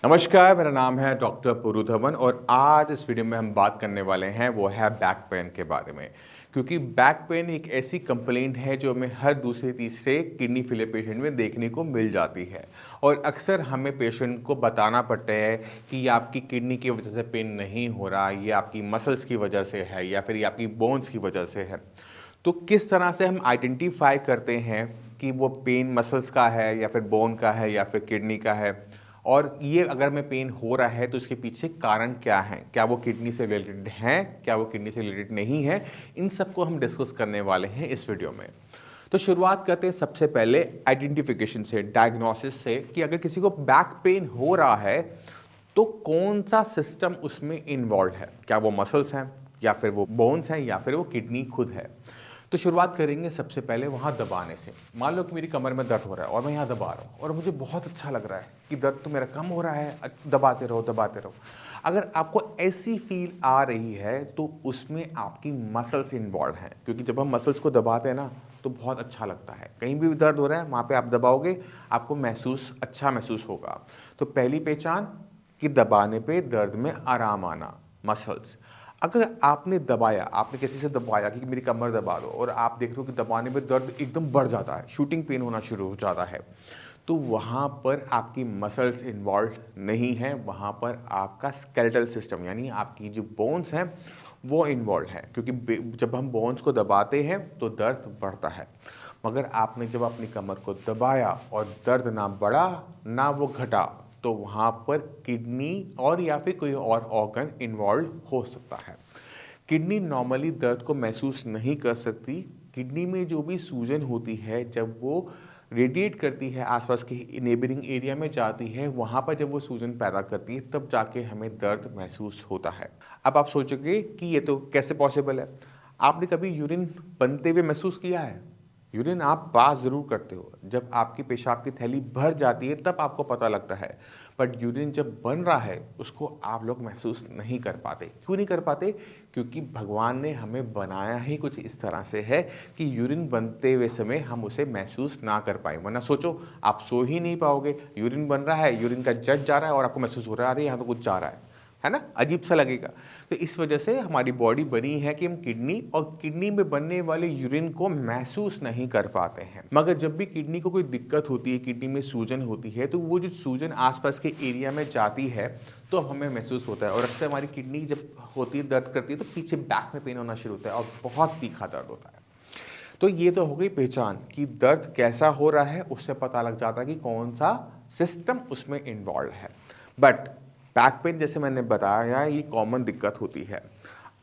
नमस्कार, मेरा नाम है डॉक्टर पुरु धवन और आज इस वीडियो में हम बात करने वाले हैं वो है बैक पेन के बारे में। क्योंकि बैक पेन एक ऐसी कंप्लेंट है जो हमें हर दूसरे तीसरे किडनी फेलियर पेशेंट में देखने को मिल जाती है और अक्सर हमें पेशेंट को बताना पड़ता है कि ये आपकी किडनी की वजह से पेन नहीं हो रहा, ये आपकी मसल्स की वजह से है या फिर ये आपकी बोन्स की वजह से है। तो किस तरह से हम आइडेंटिफाई करते हैं कि वो पेन मसल्स का है या फिर बोन का है या फिर किडनी का है, और ये अगर में पेन हो रहा है तो इसके पीछे कारण क्या है, क्या वो किडनी से रिलेटेड हैं, क्या वो किडनी से रिलेटेड नहीं है, इन सबको हम डिस्कस करने वाले हैं इस वीडियो में। तो शुरुआत करते हैं सबसे पहले आइडेंटिफिकेशन से, डायग्नोसिस से, कि अगर किसी को बैक पेन हो रहा है तो कौन सा सिस्टम उसमें इन्वॉल्व है, क्या वो मसल्स हैं या फिर वो बोन्स हैं या फिर वो किडनी खुद है। तो शुरुआत करेंगे सबसे पहले वहाँ दबाने से। मान लो कि मेरी कमर में दर्द हो रहा है और मैं यहाँ दबा रहा हूँ और मुझे बहुत अच्छा लग रहा है कि दर्द तो मेरा कम हो रहा है, दबाते रहो दबाते रहो। अगर आपको ऐसी फील आ रही है तो उसमें आपकी मसल्स इन्वॉल्व हैं, क्योंकि जब हम मसल्स को दबाते हैं ना तो बहुत अच्छा लगता है। कहीं भी दर्द हो रहा है वहाँ पे आप दबाओगे, आपको अच्छा महसूस होगा। तो पहली पहचान कि दबाने पे दर्द में आराम आना, मसल्स। अगर आपने दबाया, आपने किसी से दबाया कि मेरी कमर दबा दो, और आप देख रहे हो कि दबाने में दर्द एकदम बढ़ जाता है, शूटिंग पेन होना शुरू हो जाता है, तो वहाँ पर आपकी मसल्स इन्वॉल्व नहीं है, वहाँ पर आपका स्केलेटल सिस्टम यानी आपकी जो बोन्स हैं वो इन्वॉल्व है। क्योंकि जब हम बोन्स को दबाते हैं तो दर्द बढ़ता है, मगर आपने जब अपनी कमर को दबाया और दर्द ना बढ़ा ना वो घटा, तो वहाँ पर किडनी और या फिर कोई और ऑर्गन इन्वॉल्व हो सकता है। किडनी नॉर्मली दर्द को महसूस नहीं कर सकती। किडनी में जो भी सूजन होती है, जब वो रेडिएट करती है आसपास के नेबरिंग एरिया में जाती है, वहाँ पर जब वो सूजन पैदा करती है तब जाके हमें दर्द महसूस होता है। अब आप सोचोगे कि ये तो कैसे पॉसिबल है। आपने कभी यूरिन बनते हुए महसूस किया है? यूरिन आप पास ज़रूर करते हो, जब आपकी पेशाब की थैली भर जाती है तब आपको पता लगता है, बट यूरिन जब बन रहा है उसको आप लोग महसूस नहीं कर पाते। क्यों नहीं कर पाते? क्योंकि भगवान ने हमें बनाया ही कुछ इस तरह से है कि यूरिन बनते हुए समय हम उसे महसूस ना कर पाए। वरना सोचो, आप सो ही नहीं पाओगे, यूरिन बन रहा है, यूरिन का जज जा रहा है और आपको महसूस हो रहा है अरे यहाँ तो कुछ जा रहा है ना, अजीब सा लगेगा। तो इस वजह से हमारी बॉडी बनी है कि हम किडनी और किडनी में बनने वाले यूरिन को महसूस नहीं कर पाते हैं। मगर जब भी किडनी को कोई दिक्कत होती है, किडनी में सूजन होती है, तो वो जो सूजन आसपास के एरिया में जाती है तो हमें महसूस होता है। और अक्सर हमारी किडनी जब होती है, दर्द करती है, तो पीछे बैक में पेन होना शुरू होता है और बहुत तीखा दर्द होता है। तो ये तो हो गई पहचान कि दर्द कैसा हो रहा है, उससे पता लग जाता है कि कौन सा सिस्टम उसमें इन्वॉल्व है। बट बैक पेन, जैसे मैंने बताया, ये कॉमन दिक्कत होती है।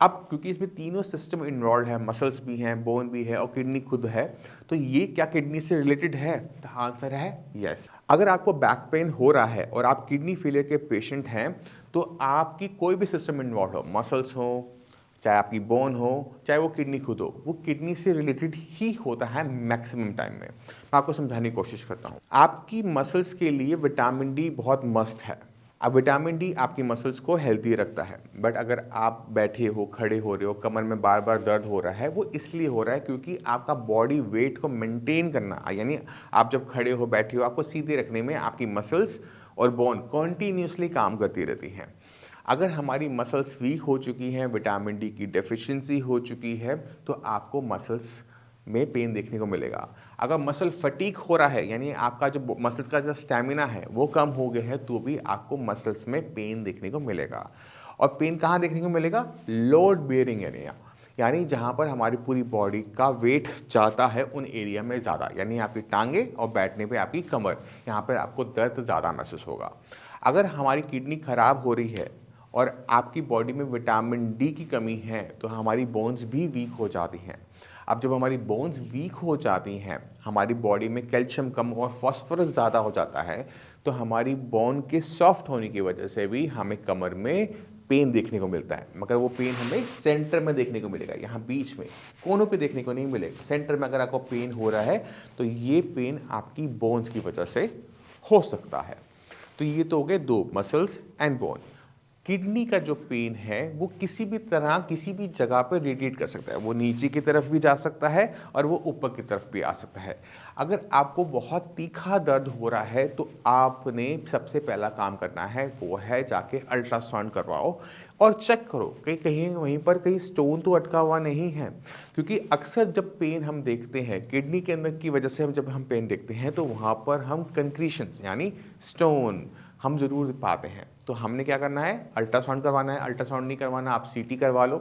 अब क्योंकि इसमें तीनों सिस्टम इन्वॉल्व है, मसल्स भी हैं, बोन भी है और किडनी खुद है, तो ये क्या किडनी से रिलेटेड है? तो आंसर है यस। अगर आपको बैक पेन हो रहा है और आप किडनी फेलियर के पेशेंट हैं, तो आपकी कोई भी सिस्टम इन्वॉल्व हो, मसल्स हो, चाहे आपकी बोन हो, चाहे वो किडनी खुद हो, वो किडनी से रिलेटेड ही होता है मैक्सिमम टाइम में। मैं आपको समझाने की कोशिश करता हूँ। आपकी मसल्स के लिए विटामिन डी बहुत मस्त है। अब विटामिन डी आपकी मसल्स को हेल्दी रखता है, बट अगर आप बैठे हो, खड़े हो रहे हो, कमर में बार बार दर्द हो रहा है, वो इसलिए हो रहा है क्योंकि आपका बॉडी वेट को मेंटेन करना, यानी आप जब खड़े हो, बैठे हो, आपको सीधे रखने में आपकी मसल्स और बोन कॉन्टीन्यूसली काम करती रहती हैं। अगर हमारी मसल्स वीक हो चुकी हैं, विटामिन डी की डेफिशिएंसी हो चुकी है, तो आपको मसल्स में पेन देखने को मिलेगा। अगर मसल फटीक हो रहा है, यानी आपका जो मसल्स का जो स्टैमिना है वो कम हो गया है, तो भी आपको मसल्स में पेन देखने को मिलेगा। और पेन कहाँ देखने को मिलेगा? लोड बेयरिंग एरिया, यानी जहाँ पर हमारी पूरी बॉडी का वेट जाता है उन एरिया में ज़्यादा, यानी आपकी टांगे और बैठने पे आपकी कमर, यहाँ पर आपको दर्द ज़्यादा महसूस होगा। अगर हमारी किडनी खराब हो रही है और आपकी बॉडी में विटामिन डी की कमी है, तो हमारी बोन्स भी वीक हो जाती हैं। अब जब हमारी बोन्स वीक हो जाती हैं, हमारी बॉडी में कैल्शियम कम और फॉस्फोरस ज़्यादा हो जाता है, तो हमारी बोन के सॉफ्ट होने की वजह से भी हमें कमर में पेन देखने को मिलता है। मगर वो पेन हमें सेंटर में देखने को मिलेगा, यहाँ बीच में, कोनों पे देखने को नहीं मिलेगा। सेंटर में अगर आपको पेन हो रहा है तो ये पेन आपकी बोन्स की वजह से हो सकता है। तो ये तो हो गए दो, मसल्स एंड बोन। किडनी का जो पेन है वो किसी भी तरह किसी भी जगह पर रेडिएट कर सकता है। वो नीचे की तरफ भी जा सकता है और वो ऊपर की तरफ भी आ सकता है। अगर आपको बहुत तीखा दर्द हो रहा है तो आपने सबसे पहला काम करना है वो है जाके अल्ट्रासाउंड करवाओ और चेक करो कि कहीं वहीं पर कहीं स्टोन तो अटका हुआ नहीं है। क्योंकि अक्सर जब पेन हम देखते हैं किडनी के अंदर की वजह से जब हम पेन देखते हैं तो वहाँ पर हम कंक्रीशंस यानी स्टोन हम ज़रूर पाते हैं। तो हमने क्या करना है, अल्ट्रासाउंड करवाना है। अल्ट्रासाउंड नहीं करवाना, आप सीटी करवा लो,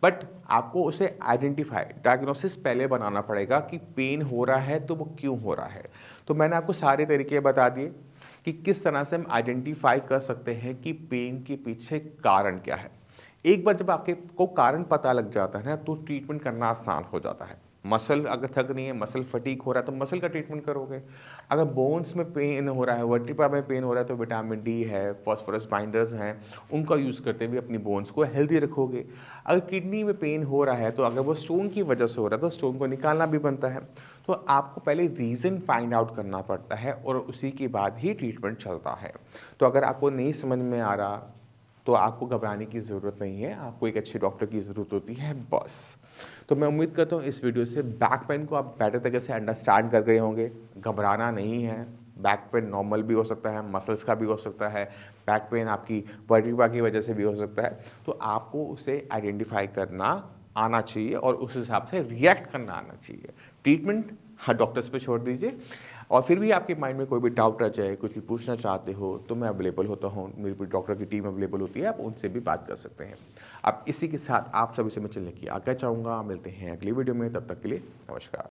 बट आपको उसे आइडेंटिफाई डायग्नोसिस पहले बनाना पड़ेगा कि पेन हो रहा है तो वो क्यों हो रहा है। तो मैंने आपको सारे तरीके बता दिए कि किस तरह से हम आइडेंटिफाई कर सकते हैं कि पेन के पीछे कारण क्या है। एक बार जब आपके को कारण पता लग जाता है ना तो ट्रीटमेंट करना आसान हो जाता है। मसल अगर थक नहीं है, मसल फटीक हो रहा है तो मसल का ट्रीटमेंट करोगे। अगर बोन्स में पेन हो रहा है, वर्टिब्रा में पेन हो रहा है तो विटामिन डी है, फास्फोरस बाइंडर्स हैं, उनका यूज़ करते हुए अपनी बोन्स को हेल्दी रखोगे। अगर किडनी में पेन हो रहा है तो अगर वो स्टोन की वजह से हो रहा है तो स्टोन को निकालना भी बनता है। तो आपको पहले रीज़न फाइंड आउट करना पड़ता है और उसी के बाद ही ट्रीटमेंट चलता है। तो अगर आपको नहीं समझ में आ रहा तो आपको घबराने की ज़रूरत नहीं है, आपको एक अच्छे डॉक्टर की ज़रूरत होती है बस। तो मैं उम्मीद करता हूँ इस वीडियो से बैक पेन को आप बेटर तरीके से अंडरस्टैंड कर गए होंगे। घबराना नहीं है, बैक पेन नॉर्मल भी हो सकता है, मसल्स का भी हो सकता है, बैक पेन आपकी वर्टिब्रा की वजह से भी हो सकता है। तो आपको उसे आइडेंटिफाई करना आना चाहिए और उस हिसाब से रिएक्ट करना आना चाहिए। ट्रीटमेंट हाँ डॉक्टर्स पे छोड़ दीजिए। और फिर भी आपके माइंड में कोई भी डाउट आ जाए, कुछ भी पूछना चाहते हो तो मैं अवेलेबल होता हूँ, मेरी पूरी डॉक्टर की टीम अवेलेबल होती है, आप उनसे भी बात कर सकते हैं। अब इसी के साथ आप सभी से मैं चलने की आज्ञा चाहूँगा। मिलते हैं अगली वीडियो में, तब तक के लिए नमस्कार।